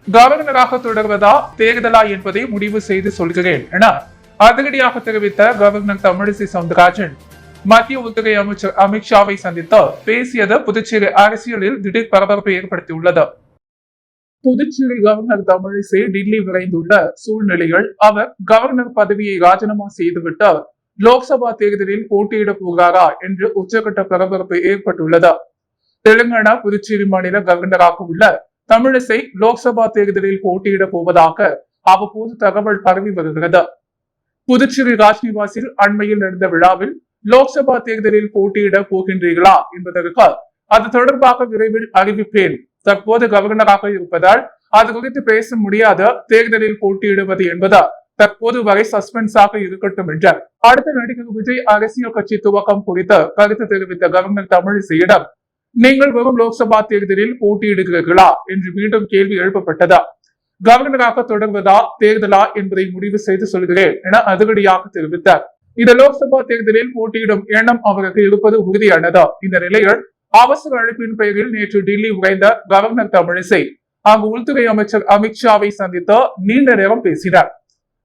கவர்னராக தொடர்வதா தேர்தலா என்பதை முடிவு செய்து சொல்கிறேன் என அதிரடியாக தெரிவித்த கவர்னர் தமிழிசை சவுந்தரராஜன் மத்திய உள்துறை அமைச்சர் அமித்ஷாவை சந்தித்து பேசியது புதுச்சேரி அரசியலில் திடீர் பரபரப்பை ஏற்படுத்தியுள்ளது. புதுச்சேரி கவர்னர் தமிழிசை டில்லி விரைந்துள்ள சூழ்நிலையில் அவர் கவர்னர் பதவியை ராஜினாமா செய்துவிட்டு லோக்சபா தேர்தலில் போட்டியிடப் போகிறாரா என்று உச்சகட்ட பரபரப்பு ஏற்பட்டுள்ளது. தெலுங்கானா புதுச்சேரி மாநில கவர்னராக உள்ள தமிழிசை லோக்சபா தேர்தலில் போட்டியிடப் போவதாக அவ்வப்போது தகவல் பரவி வருகிறது. புதுச்சேரி ராஜ்நிவாசில் அண்மையில் நடந்த விழாவில் லோக்சபா தேர்தலில் போட்டியிட போகின்றீர்களா என்பதற்கு அது தொடர்பாக விரைவில் அறிவிப்பேன். தற்போது கவர்னராக இருப்பதால் அது குறித்து பேச முடியாத தேர்தலில் போட்டியிடுவது என்பது தற்போது வரை சஸ்பென்ஸாக இருக்கட்டும் என்றார். அடுத்த நடிகர் விஜய் அரசியல் கட்சி துவக்கம் குறித்து கருத்து தெரிவித்த கவர்னர் தமிழிசையிடம் நீங்கள் வரும் லோக்சபா தேர்தலில் போட்டியிடுகிறீர்களா என்று மீண்டும் கேள்வி எழுப்பப்பட்டதா. கவர்னராக தொடர்வதா தேர்தலா என்பதை முடிவு செய்து சொல்கிறேன் என அதிரடியாக தெரிவித்தார். இந்த லோக்சபா தேர்தலில் போட்டியிடும் எண்ணம் அவருக்கு இருப்பது உறுதியானதா. இந்த நிலையில் அவசர அழைப்பின் பெயரில் நேற்று டில்லி உரைந்த கவர்னர் தமிழிசை அங்கு உள்துறை அமைச்சர் அமித்ஷாவை சந்தித்து நீண்ட நேரம் பேசினார்.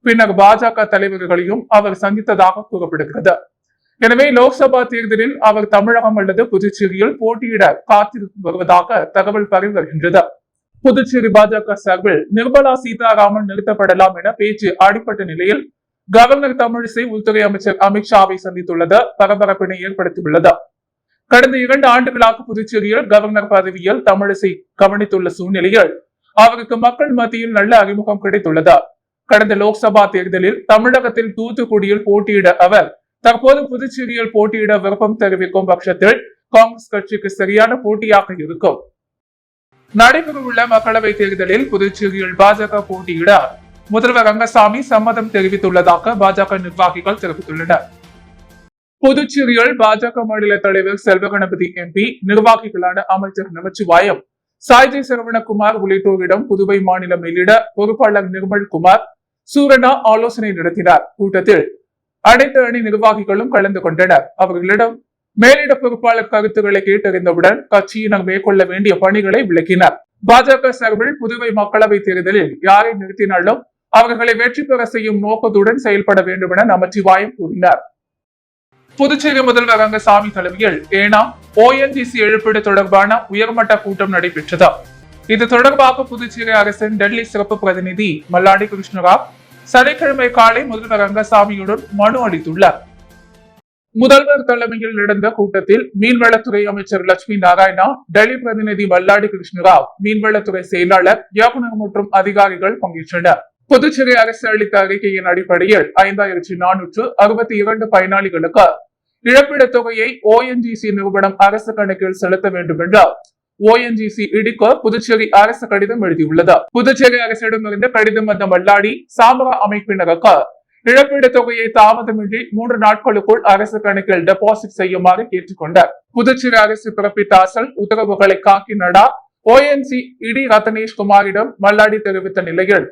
பின்னர் பாஜக தலைவர்களையும் அவர் சந்தித்ததாக கூறப்படுகிறது. எனவே லோக்சபா தேர்தலில் அவர் தமிழகம் அல்லது புதுச்சேரியில் போட்டியிட காத்திருந்து வருவதாக தகவல் பரவி வருகின்றது. புதுச்சேரி பாஜக சார்பில் நிர்மலா சீதாராமன் நிறுத்தப்படலாம் என பேச்சு அடிப்பட்ட நிலையில் கவர்னர் தமிழிசை உள்துறை அமைச்சர் அமித்ஷாவை சந்தித்துள்ளது பரபரப்பினை ஏற்படுத்தியுள்ளது. கடந்த 2 ஆண்டுகளாக புதுச்சேரியில் கவர்னர் பதவியில் தமிழிசை கவனித்துள்ள சூழ்நிலையில் அவருக்கு மக்கள் மத்தியில் நல்ல அறிமுகம் கிடைத்துள்ளது. கடந்த லோக்சபா தேர்தலில் தமிழகத்தில் தூத்துக்குடியில் போட்டியிட அவர் தற்போது புதுச்சேரியில் போட்டியிட விருப்பம் தெரிவிக்கும் பட்சத்தில் காங்கிரஸ் கட்சிக்கு சரியான போட்டியாக இருக்கும். நடைபெறவுள்ள மக்களவை தேர்தலில் புதுச்சேரியில் பாஜக போட்டியிட முதல்வர் ரங்கசாமி சம்மதம் தெரிவித்துள்ளதாக பாஜக நிர்வாகிகள் தெரிவித்துள்ளனர். புதுச்சேரியில் பாஜக மாநில தலைவர் செல்வ கணபதி எம்பி, நிர்வாகிகளான அமைச்சர் நமச்சிவாயம், சாய்ஜி சரவணகுமார் உள்ளிட்டோரிடம் புதுவை மாநில மேலிட பொறுப்பாளர் நிர்மல் குமார் சூரணா ஆலோசனை நடத்தினார். கூட்டத்தில் அனைத்து அணி நிர்வாகிகளும் கலந்து கொண்டனர். அவர்களிடம் மேலிட பொறுப்பாளர் கருத்துக்களை கேட்டறிந்தவுடன் கட்சியினர் மேற்கொள்ள வேண்டிய பணிகளை விளக்கினர். பாஜக சார்பில் புதுவை மக்களவை தேர்தலில் யாரை நிறுத்தினாலும் அவர்களை வெற்றி பெற செய்யும் நோக்கத்துடன் செயல்பட வேண்டும் என நமச்சிவாயம் கூறினார். புதுச்சேரி முதல்வர் ரங்கசாமி தலைமையில் ஏனாம் ONGC இழப்பீடு தொடர்பான உயர்மட்ட கூட்டம் நடைபெற்றது. இது தொடர்பாக புதுச்சேரி அரசின் டெல்லி சிறப்பு பிரதிநிதி மல்லாடி கிருஷ்ணராவ் சனிக்கிழமை காலை முதல்வர் ரங்கசாமியுடன் மனு அளித்துள்ளார். முதல்வர் தலைமையில் நடந்த கூட்டத்தில் மீன்வளத்துறை அமைச்சர் லட்சுமி நாராயணா, டெல்லி பிரதிநிதி மல்லாடி கிருஷ்ணராவ், மீன்வளத்துறை செயலாளர், இயக்குநர் மற்றும் அதிகாரிகள் பங்கேற்றனர். புதுச்சேரி அரசு அளித்த அறிக்கையின் அடிப்படையில் 5462 பயனாளிகளுக்கு இழப்பீடு தொகையை ONGC நிறுவனம் அரசு கணக்கில் செலுத்த வேண்டும் என்று ONGC இடிக்க புதுச்சேரி அரசு கடிதம் எழுதியுள்ளது. புதுச்சேரி அரசிடமிருந்து கடிதம் வந்த மல்லாடி சாமரா அமைப்பினருக்கு இழப்பீடு தொகையை தாமதமின்றி 3 நாட்களுக்குள் அரசு கணக்கில் டெபாசிட் செய்யுமாறு கேட்டுக்கொண்டார். புதுச்சேரி அரசு பிறப்பித்த அசல் உத்தரவுகளை காக்கிநடா ONGC இடி ரத்தனேஷ் குமாரிடம் மல்லாடி தெரிவித்த நிலையில்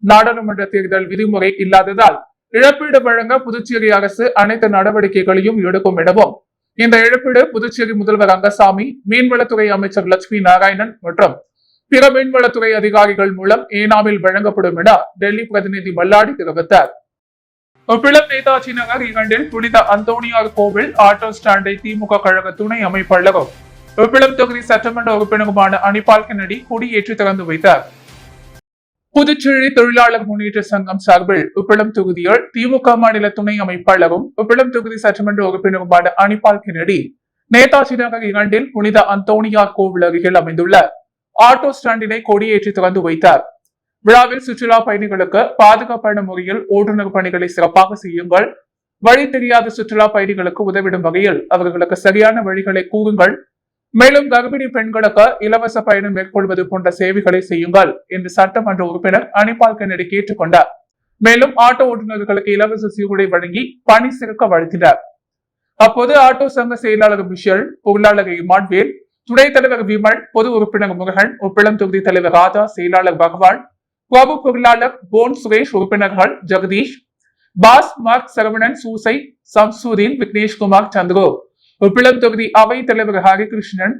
நாடாளுமன்ற தேர்தல் விதிமுறை இல்லாததால் இழப்பீடு வழங்க புதுச்சேரி அரசு அனைத்து நடவடிக்கைகளையும் எடுக்கும் எனவும் இந்த இழப்பீடு புதுச்சேரி முதல்வர் ரங்கசாமி, மீன்வளத்துறை அமைச்சர் லட்சுமி நாராயணன் மற்றும் பிற மீன்வளத்துறை அதிகாரிகள் மூலம் ஏனாமில் வழங்கப்படும் என டெல்லி பிரதிநிதி மல்லாடி தெரிவித்தார். உப்பிளம் நேதாஜி நகர் 2 புனித அந்தோணியார் கோவில் ஆட்டோ ஸ்டாண்டை திமுக கழக துணை அமைப்பாளரும் உப்பிளம் தொகுதி சட்டமன்ற உறுப்பினருமான அனிபால் கென்னடி கொடியேற்றி திறந்து வைத்தார். புதுச்சேரி தொழிலாளர் முன்னேற்ற சங்கம் சார்பில் உப்பிளம் தொகுதியில் திமுக மாநில துணை அமைப்பாளரும் உப்பிளம் தொகுதி சட்டமன்ற உறுப்பினருமான அனிபால் கென்னடி நேதாஜி நகர் 2 புனித அந்தோணியார் கோவில் அருகில் அமைந்துள்ள ஆட்டோ ஸ்டாண்டினை கொடியேற்றி திறந்து வைத்தார். விழாவில் சுற்றுலா பயணிகளுக்கு பாதுகாப்பான முறையில் ஓட்டுநர் பணிகளை சிறப்பாக செய்யுங்கள், வழி தெரியாத சுற்றுலா பயணிகளுக்கு உதவிடும் வகையில் அவர்களுக்கு சரியான வழிகளை கூறுங்கள், மேலும் கர்ப்பிணி பெண்களுக்கு இலவச பயணம் மேற்கொள்வது போன்ற சேவைகளை செய்யுங்கள் என்று சட்டமன்ற உறுப்பினர் அனிபால் கென்னடி கேட்டுக்கொண்டார். மேலும் ஆட்டோ ஓட்டுநர்களுக்கு இலவச சீருடை வழங்கி பணி சிறக்க வாழ்த்தினார். அப்போது ஆட்டோ சங்க செயலாளர் மிஷல், பொருளாளர் இமான்வேல், துணைத் தலைவர் விமல், பொது உறுப்பினர் முருகன், உப்பிளம் தொகுதி தலைவர் ராஜா, செயலாளர் பகவான், பிரபு பொருளாளர் போன் சுரேஷ், உறுப்பினர்கள் ஜெகதீஷ், பாஸ், மார்க், சரவணன், சூசை, சம்சூதீன், விக்னேஷ்குமார், சந்திரு, உப்பிளம் தொகுதி அவை தலைவர் ஹரிகிருஷ்ணன்,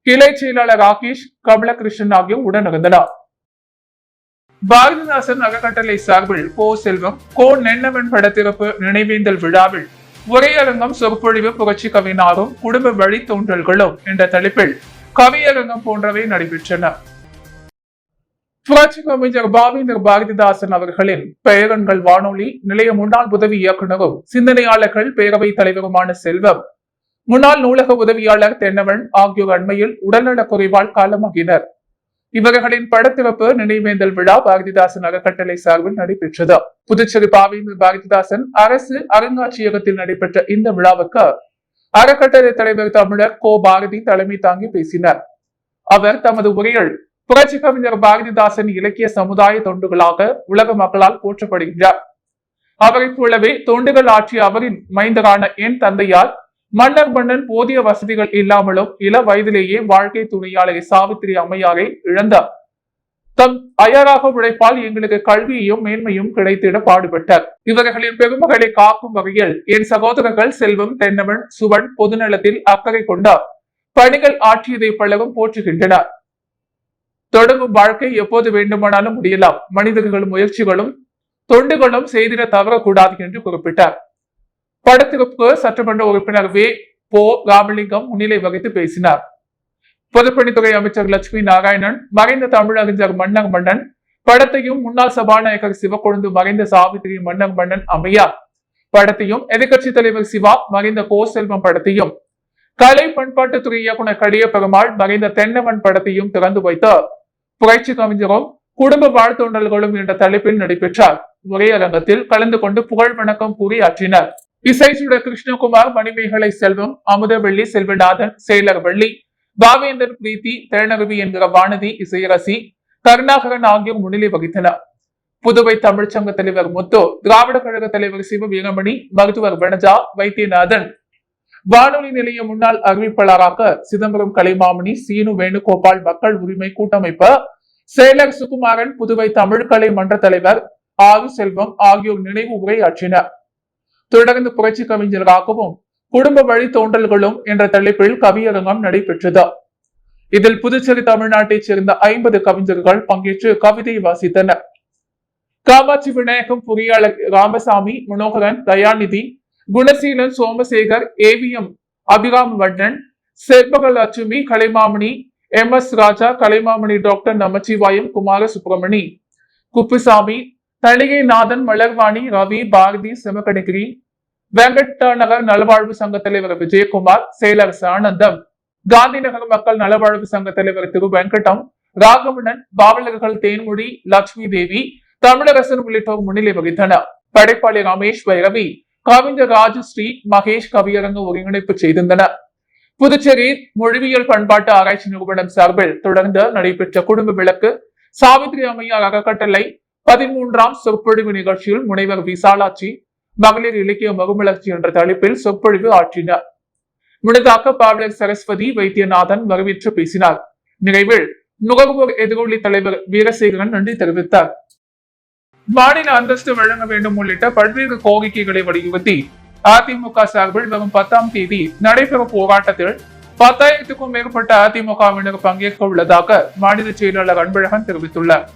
கிளை செயலாளர் ராகேஷ், கமலகிருஷ்ணன் ஆகியோர் உடனிருந்தனர். பாரதிதாசன் அறக்கட்டளை சார்பில் கோ செல்வம் கோ நென்னவன் படத்திறப்பு நினைவேந்தல் விழாவில் உரையரங்கம் சொற்பொழிவு புரட்சி கவிஞரும் குடும்ப வழித்தோன்றல்களும் என்ற தலைப்பில் கவியரங்கம் போன்றவை நடைபெற்றன. புரட்சி கவிஞர் பாவேந்தர் பாரதிதாசன் அவர்களின் பெயரன்கள் வானொலி நிலைய முன்னாள் உதவி இயக்குநரும் சிந்தனையாளர்கள் பேரவைத் தலைவருமான செல்வம், முன்னாள் நூலக உதவியாளர் தென்னவன் ஆகியோர் அண்மையில் உடல்நலக் குறைவால் காலமாகினர். இவர்களின் படத்திறப்பு நினைவேந்தல் விழா பாரதிதாசன் அறக்கட்டளை சார்பில் நடைபெற்றது. புதுச்சேரி பாவேந்தர் பாரதிதாசன் அரசு அருங்காட்சியகத்தில் நடைபெற்ற இந்த விழாவுக்கு அறக்கட்டளை தலைவர் தமிழர் கோ பாரதி தலைமை தாங்கி பேசினார். அவர் தமது உரையில் புரட்சி கவிஞர் பாரதிதாசன் இலக்கிய சமுதாய தொண்டுகளாக உலக மக்களால் போற்றப்படுகிறார். அவரைப் போலவே தொண்டுகள் ஆற்றிய அவரின் மைந்தரான என் தந்தையால் மன்னர் மன்னன் போதிய வசதிகள் இல்லாமலும் இள வயதிலேயே வாழ்க்கை துணையாளரை சாவித்திரி அம்மையாரை இழந்தார். தம் அயராக உழைப்பால் எங்களுக்கு கல்வியையும் மேன்மையும் கிடைத்திட பாடுபட்டார். இவர்களின் பெருமகளை காக்கும் வகையில் என் சகோதரர்கள் செல்வம், தென்னவன், சுவன் பொதுநலத்தில் அக்கறை கொண்டார் பணிகள் ஆற்றியதை பலரும் போற்றுகின்றனர். தொடங்கும் வாழ்க்கை எப்போது வேண்டுமானாலும் முடியலாம். மனிதர்களும் முயற்சிகளும் தொண்டுகளும் செய்திட தவறக்கூடாது என்று குறிப்பிட்டார். படத்திற்கு சட்டமன்ற உறுப்பினர் வே போ ராமலிங்கம் முன்னிலை வகித்து பேசினார். பொதுப்பணித்துறை அமைச்சர் லட்சுமி நாராயணன், மறைந்த தமிழறிஞர் மன்னர் மன்னன் படத்தையும், முன்னாள் சபாநாயகர் சிவக்கொழுந்து மறைந்த சாவித்திரி மன்னர் மன்னன் அம்மையார் படத்தையும், எதிர்கட்சி தலைவர் சிவா மறைந்த கோ செல்வம் படத்தையும், கலை பண்பாட்டுத்துறை இயக்குநர் கடிய பெருமாள் மறைந்த தென்னவன் படத்தையும் திறந்து வைத்து புரட்சி கவிஞரும் குடும்ப வாழ்த்தொண்டல்களும் என்ற தலைப்பில் நடைபெற்றார். உரையரங்கத்தில் கலந்து கொண்டு புகழ் வணக்கம் கூறி ஆற்றினர். இசைச்சுடர் கிருஷ்ணகுமார், மணிமேகலை செல்வம், அமுதவள்ளி செல்வநாதன், செயலர் வள்ளி, பாவேந்தர் பிரீத்தி, தேனருவி என்கிற வானதி, இசையரசி, கருணாகரன் ஆகியோர் முன்னிலை வகித்தனர். புதுவை தமிழ்ச்சங்க தலைவர் முத்து, திராவிட கழக தலைவர் சிவ வீரமணி, மருத்துவர் வனஜா, வைத்தியநாதன், வானொலி நிலைய முன்னாள் அறிவிப்பாளராக சிதம்பரம் கலைமாமணி, சீனு வேணுகோபால், மக்கள் உரிமை கூட்டமைப்பு செயலர் சுகுமாரன், புதுவை தமிழ் கலை மன்ற தலைவர் ஆறு செல்வம் ஆகியோர் நினைவு உரையாற்றினர். தொடர்ந்து புரட்சி கவிஞராகவும் குடும்ப வழித்தோன்றல்களும் என்ற தலைப்பில் கவியரங்கம் நடைபெற்றது. இதில் புதுச்சேரி தமிழ்நாட்டைச் சேர்ந்த 50 கவிஞர்கள் பங்கேற்று கவிதை வாசித்தனர். காமாட்சி விநாயகம், பொறியாளர் ராமசாமி, மனோகரன், தயாநிதி, குணசீலன், சோமசேகர், ஏவிஎம் அபிராம் வண்ணன், செல்வகலட்சுமி, கலைமாமணி, எம்.எஸ். ராஜா, கலைமாமணி டாக்டர் நமச்சிவாயம், குமார சுப்பிரமணி, குப்புசாமி, தளிகை நாதன், மலர்வாணி, ரவி, பாரதி, சிவகணகிரி, வெங்கடநகர் நலவாழ்வு சங்க தலைவர் விஜயகுமார், செயலர் சானந்தம், காந்தி நகர் மக்கள் நலவாழ்வு சங்க தலைவர் திரு வெங்கடம், ராகவணன், பாவலர்கள் தேன்மொழி, லட்சுமி தேவி, தமிழரசன் உள்ளிட்டோர் முன்னிலை வகித்தனர். படைப்பாளி ரமேஷ் வைரவி, கவிஞர் ராஜஸ்ரீ, மகேஷ் கவியரங்கு ஒருங்கிணைப்பு செய்திருந்தனர். புதுச்சேரி மொழிவியல் பண்பாட்டு ஆராய்ச்சி நிறுவனம் சார்பில் தொடர்ந்து நடைபெற்ற குடும்ப விளக்கு சாவித்திரி அம்மையார் அறக்கட்டளை 13ஆம் சொற்பொழிவு நிகழ்ச்சியில் முனைவர் விசாலாட்சி மகளிர் இலக்கிய மறுமலர்ச்சி என்ற தலைப்பில் சொற்பொழிவு ஆற்றினார். முன்னதாக பாவலர் சரஸ்வதி வைத்தியநாதன் வரவேற்று பேசினார். நிறைவில் நுகர்வோர் எதிரொலி தலைவர் வீரசேகரன் நன்றி தெரிவித்தார். மாநில அந்தஸ்து வழங்க வேண்டும் உள்ளிட்ட பல்வேறு கோரிக்கைகளை வலியுறுத்தி அதிமுக சார்பில் வரும் 10ஆம் தேதி நடைபெறும் போராட்டத்தில் 10,000க்கும் மேற்பட்ட அதிமுகவினர் பங்கேற்க உள்ளதாக மாநில செயலாளர் அன்பழகன் தெரிவித்துள்ளார்.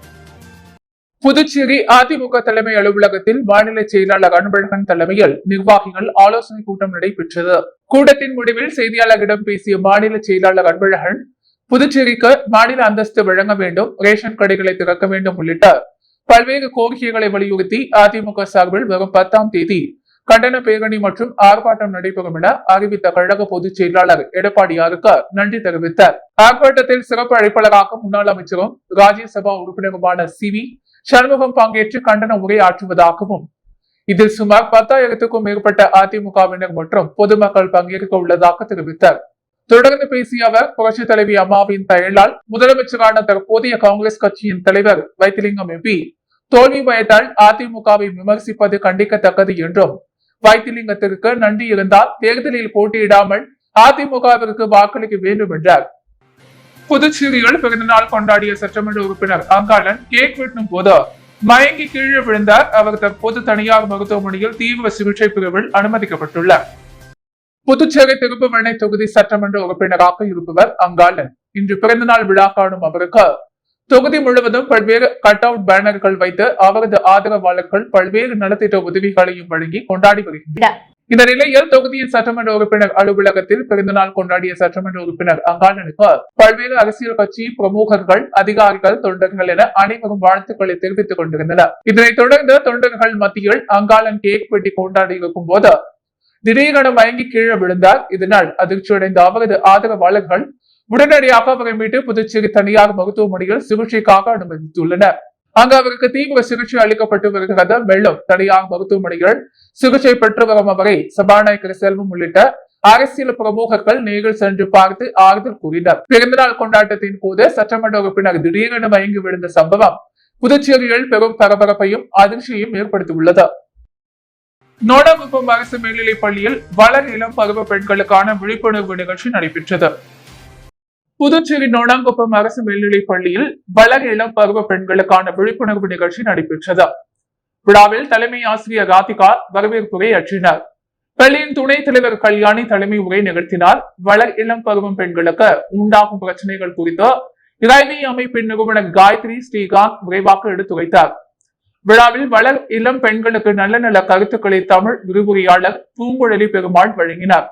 புதுச்சேரி அதிமுக தலைமை அலுவலகத்தில் மாநில செயலாளர் அன்பழகன் தலைமையில் நிர்வாகிகள் ஆலோசனை கூட்டம் நடைபெற்றது. கூட்டத்தின் முடிவில் செய்தியாளர்களிடம் பேசிய மாநில செயலாளர் அன்பழகன், புதுச்சேரிக்கு மாநில அந்தஸ்து வழங்க வேண்டும், ரேஷன் கடைகளை திறக்க வேண்டும் உள்ளிட்ட பல்வேறு கோரிக்கைகளை வலியுறுத்தி அதிமுக சார்பில் வரும் 10ஆம் தேதி கண்டன பேரணி மற்றும் ஆர்ப்பாட்டம் நடைபெறும் என அறிவித்த கழக பொதுச் செயலாளர் எடப்பாடியாருக்கு நன்றி தெரிவித்தார். ஆர்ப்பாட்டத்தில் சிறப்பு அழைப்பாளராக முன்னாள் அமைச்சரும் ராஜ்யசபா உறுப்பினருமான சி.வி. சண்முகம் பங்கேற்று கண்டன உரை ஆற்றுவதாகவும், இதில் சுமார் 10,000க்கும் மேற்பட்ட அதிமுகவினர் மற்றும் பொதுமக்கள் பங்கேற்க உள்ளதாக தெரிவித்தார். தொடர்ந்து பேசிய அவர், புரட்சி தலைவி அம்மாவின் பெயரால் முதலமைச்சரான தற்போதைய காங்கிரஸ் கட்சியின் தலைவர் வைத்திலிங்கம் எம்பி தோல்வி பயத்தால் அதிமுகவை விமர்சிப்பது கண்டிக்கத்தக்கது என்றும், வைத்திலிங்கத்திற்கு நன்றி இருந்தால் தேர்தலில் போட்டியிடாமல் அதிமுகவிற்கு வாக்களிக்க வேண்டும் என்றார். புதுச்சேரியில் பிறந்தநாள் கொண்டாடிய சட்டமன்ற உறுப்பினர் அங்காளன் கேக் வெட்டும் போது மயங்கி கீழே விழுந்தார். அவர் தற்போது தனியார் மருத்துவமனையில் தீவிர சிகிச்சை பிரிவில் அனுமதிக்கப்பட்டுள்ளார். புதுச்சேரி திருப்புவனை தொகுதி சட்டமன்ற உறுப்பினராக இருப்பவர் அங்காளன். இன்று பிறந்தநாள் விழா காணும் அவருக்கு தொகுதி முழுவதும் பல்வேறு கட் அவுட் பேனர்கள் வைத்து அவரது ஆதரவாளர்கள் பல்வேறு நலத்திட்ட உதவிகளையும் வழங்கி கொண்டாடி வருகின்றனர். இந்த நிலையில் தொகுதியின் சட்டமன்ற உறுப்பினர் அலுவலகத்தில் பிறந்தநாள் கொண்டாடிய சட்டமன்ற உறுப்பினர் அங்காளனுக்கு பல்வேறு அரசியல் கட்சி பிரமுகர்கள், அதிகாரிகள், தொண்டர்கள் என அனைவரும் வாழ்த்துக்களை தெரிவித்துக் கொண்டிருந்தனர். இதனைத் தொடர்ந்து தொண்டர்கள் மத்தியில் அங்காளன் கேக் வெட்டி கொண்டாடி இருக்கும் போது திடீரென மயங்கி கீழே விழுந்தார். இதனால் அதிர்ச்சியடைந்த அவரது ஆதரவாளர்கள் உடனடியாக அவரை மீட்டு புதுச்சேரி தனியார் மருத்துவமனையில் சிகிச்சைக்காக அனுமதித்துள்ளனர். அங்கு அவருக்கு தீவிர சிகிச்சை அளிக்கப்பட்டு வருகிறது. மேலும் தனியார் மருத்துவமனையில் சிகிச்சை பெற்று வரும் அவரை சபாநாயகர் செல்வம் உள்ளிட்ட அரசியல் பிரமுகர்கள் நேரில் சென்று பார்த்து ஆறுதல் கூறினர். பிறந்தநாள் கொண்டாட்டத்தின் போது சட்டமன்ற உறுப்பினர் திடீரென மயங்கி விழுந்த சம்பவம் புதுச்சேரியில் பெரும் பரபரப்பையும் அதிர்ச்சியையும் ஏற்படுத்தியுள்ளது. நோடாங்குப்பம் அரசு மேல்நிலைப் பள்ளியில் வளர் இளம் பருவ பெண்களுக்கான விழிப்புணர்வு நிகழ்ச்சி நடைபெற்றது. புதுச்சேரி நோடாங்குப்பம் அரசு மேல்நிலைப் பள்ளியில் வளர் இளம் பருவ பெண்களுக்கான விழிப்புணர்வு நிகழ்ச்சி நடைபெற்றது. விழாவில் தலைமை ஆசிரியர் ராதிகா வரவேற்புரை ஆற்றினார். பள்ளியின் துணைத் தலைவர் கல்யாணி தலைமை உரை நிகழ்த்தினார். வளர் இளம் பருவம் பெண்களுக்கு உண்டாகும் பிரச்சனைகள் குறித்து இறைவி அமைப்பின் நிறுவனர் காயத்ரி ஸ்ரீகாந்த் விரைவாக எடுத்துரைத்தார். விழாவில் வளர் இளம் பெண்களுக்கு நல்ல நல்ல கருத்துக்களை தமிழ் விரிவுரையாளர் பூங்குழலி பெருமாள் வழங்கினார்.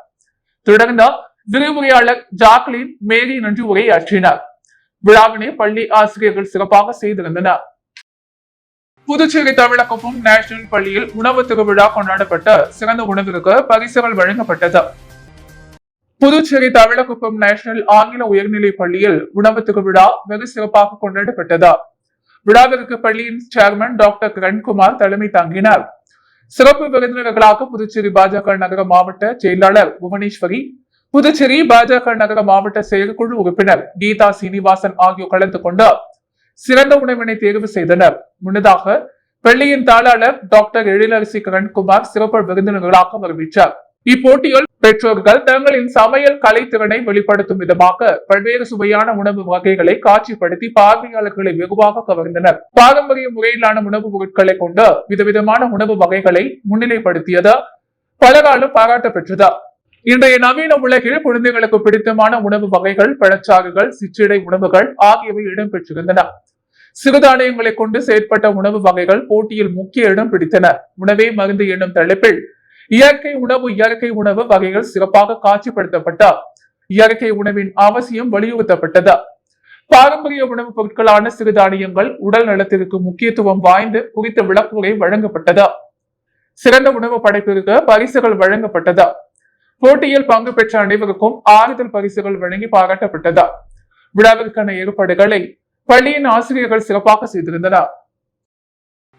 தொடர்ந்து விரிவுரையாளர் ஜாக்லின் மேரி நன்றி உரையாற்றினார். விழாவினை பள்ளி ஆசிரியர்கள் சிறப்பாக செய்திருந்தனர். புதுச்சேரி தமிழகமும் நேஷனல் பள்ளியில் உணவு திருவிழா கொண்டாடப்பட்ட சிறந்த உணவிற்கு பரிசுகள் வழங்கப்பட்டது. புதுச்சேரி தமிழகுப்பம் நேஷனல் ஆங்கில உயர்நிலைப் பள்ளியில் உணவு திருவிழா வெகு சிறப்பாக கொண்டாடப்பட்டது. விழாவிற்கு பள்ளியின் சேர்மன் டாக்டர் கிரண்குமார் தலைமை தாங்கினார். சிறப்பு விருந்தினர்களாக புதுச்சேரி பாஜக நகர மாவட்ட செயலாளர் புவனேஸ்வரி, புதுச்சேரி பாஜக நகர மாவட்ட செயற்குழு உறுப்பினர் கீதா சீனிவாசன் ஆகியோர் கலந்து கொண்டு சிறந்த உணவினை தேர்வு செய்தனர். முன்னதாக பள்ளியின் தாளாளர் டாக்டர் எழிலரசி கிரண்குமார் சிறப்பு விருந்தினர்களாக வரவேற்றார். இப்போட்டியில் பெற்றோர்கள் தங்களின் சமையல் கலைத்திறனை வெளிப்படுத்தும் விதமாக பல்வேறு சுவையான உணவு வகைகளை காட்சிப்படுத்தி பார்வையாளர்களை வெகுவாக கவர்ந்தனர். பாரம்பரிய முறையிலான உணவுப் பொருட்களை கொண்டு விதவிதமான உணவு வகைகளை முன்னிலைப்படுத்தியது பலராலும் பாராட்ட பெற்றது. இன்றைய நவீன உலகில் குழந்தைகளுக்கு பிடித்தமான உணவு வகைகள், பழச்சாறுகள், சிற்றிடை உணவுகள் ஆகியவை இடம்பெற்றிருந்தன. சிறுதானியங்களை கொண்டு செயற்பட்ட உணவு வகைகள் போட்டியில் முக்கிய இடம் பிடித்தன. உணவே மருந்து என்னும் தலைப்பில் இயற்கை உணவு வகைகள் சிறப்பாக காட்சிப்படுத்தப்பட்ட இயற்கை உணவின் அவசியம் வலியுறுத்தப்பட்டது. பாரம்பரிய உணவுப் பொருட்களான சிறுதானியங்கள் உடல் நலத்திற்கு முக்கியத்துவம் வாய்ந்து குறித்த விளக்குரை வழங்கப்பட்டது. சிறந்த உணவு படைப்பிற்கு பரிசுகள் வழங்கப்பட்டது. போட்டியில் பங்கு பெற்ற அனைவருக்கும் ஆறுதல் பரிசுகள் வழங்கி பாராட்டப்பட்டது. விழாவிற்கான ஏற்பாடுகளை பள்ளியின் ஆசிரியர்கள் சிறப்பாக செய்திருந்தனர்.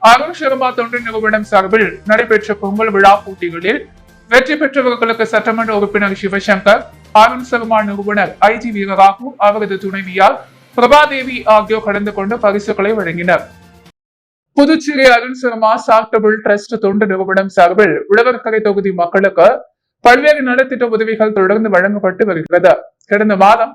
அருண் சர்மா தொண்டு நிறுவனம் சார்பில் நடைபெற்ற பொங்கல் விழா போட்டிகளில் வெற்றி பெற்றவர்களுக்கு சட்டமன்ற உறுப்பினர் சிவசங்கர், அருண் சர்மா நிறுவனர் ஐஜி வீரராகு, அவரது துணைவியார் பிரபாதேவி ஆகியோர் கலந்து கொண்டு பரிசுகளை வழங்கினர். புதுச்சேரி அருண் சர்மா சாரிட்டபிள் டிரஸ்ட் தொண்டு நிறுவனம் சார்பில் உழவர்கரை தொகுதி மக்களுக்கு பல்வேறு நலத்திட்ட உதவிகள் தொடர்ந்து வழங்கப்பட்டு வருகிறது. கடந்த மாதம்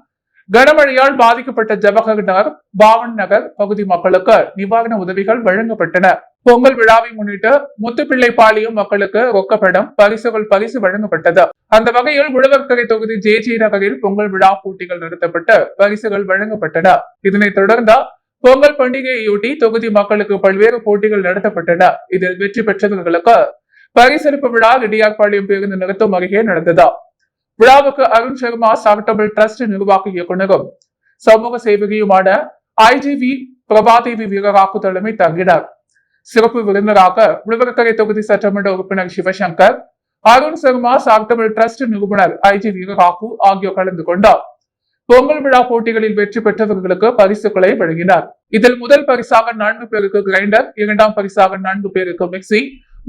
கனமழையால் பாதிக்கப்பட்ட ஜவஹர் நகர், பாவன் நகர் பகுதி மக்களுக்கு நிவாரண உதவிகள் வழங்கப்பட்டன. பொங்கல் விழாவை முன்னிட்டு முத்துப்பிள்ளைப்பாளையம் மக்களுக்கு ரொக்கப்படம் பரிசு வழங்கப்பட்டது. அந்த வகையில் உழவர்கரை தொகுதி ஜே நகரில் பொங்கல் விழா போட்டிகள் நடத்தப்பட்டு பரிசுகள் வழங்கப்பட்டன. இதனைத் தொடர்ந்து பொங்கல் பண்டிகையொட்டி தொகுதி மக்களுக்கு பல்வேறு போட்டிகள் நடத்தப்பட்டன. இதில் வெற்றி பெற்றவர்களுக்கு பரிசளிப்பு விழா இடியார்பாளையம் பேருந்து நிறுத்தம் அருகே நடந்தது. விழாவுக்கு அருண் சர்மா சாரிட்டபிள் டிரஸ்ட் நிர்வாக இயக்குநரும் சமூக சேவகியுமான ஐஜிவி பிரபாதேவி வீரராகு தலைமை தாங்கினார். சிறப்பு விருந்தினராக உழவர்கரை தொகுதி சட்டமன்ற உறுப்பினர் சிவசங்கர், அருண் சர்மா சாரிட்டபிள் டிரஸ்ட் நிறுவனர் ஐஜி வீரராகு ஆகியோர் கலந்து கொண்டார். பொங்கல் விழா போட்டிகளில் வெற்றி பெற்றவர்களுக்கு பரிசுகளை வழங்கினார். இதில் முதல் பரிசாக 4 பேருக்கு கிரைண்டர், 2ஆம் பரிசாக 4 பேருக்கு மிக்சி,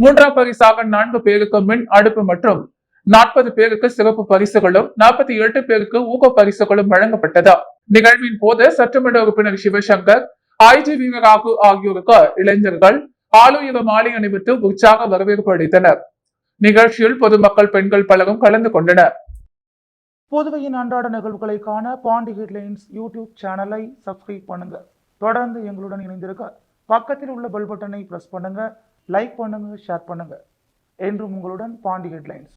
3ஆம் பரிசாக 4 பேருக்கு மின் அடுப்பு மற்றும் 40 பேருக்கு சிறப்பு பரிசுகளும் 48 பேருக்கு ஊக்க பரிசுகளும் வழங்கப்பட்டது. நிகழ்வின் போது சட்டமன்ற உறுப்பினர் சிவசங்கர், ஐஜி வீரராகு ஆகியோருக்கு இளைஞர்கள் ஆளுயர மாலை அணிவித்து உற்சாக வரவேற்பு அளித்தனர். நிகழ்ச்சியில் பொதுமக்கள், பெண்கள் பலரும் கலந்து கொண்டனர். புதுவையின் அன்றாட நிகழ்வுகளை காண பாண்டி ஹெட்லைன்ஸ் யூடியூப் சேனலை சப்ஸ்கிரைப் பண்ணுங்க. தொடர்ந்து எங்களுடன் இணைந்திருக்க பக்கத்தில் உள்ள பெல் பட்டனை பிரஸ் பண்ணுங்க. லைக் பண்ணுங்க, ஷேர் பண்ணுங்க. என்றும் உங்களுடன் பாண்டி ஹெட்லைன்ஸ்.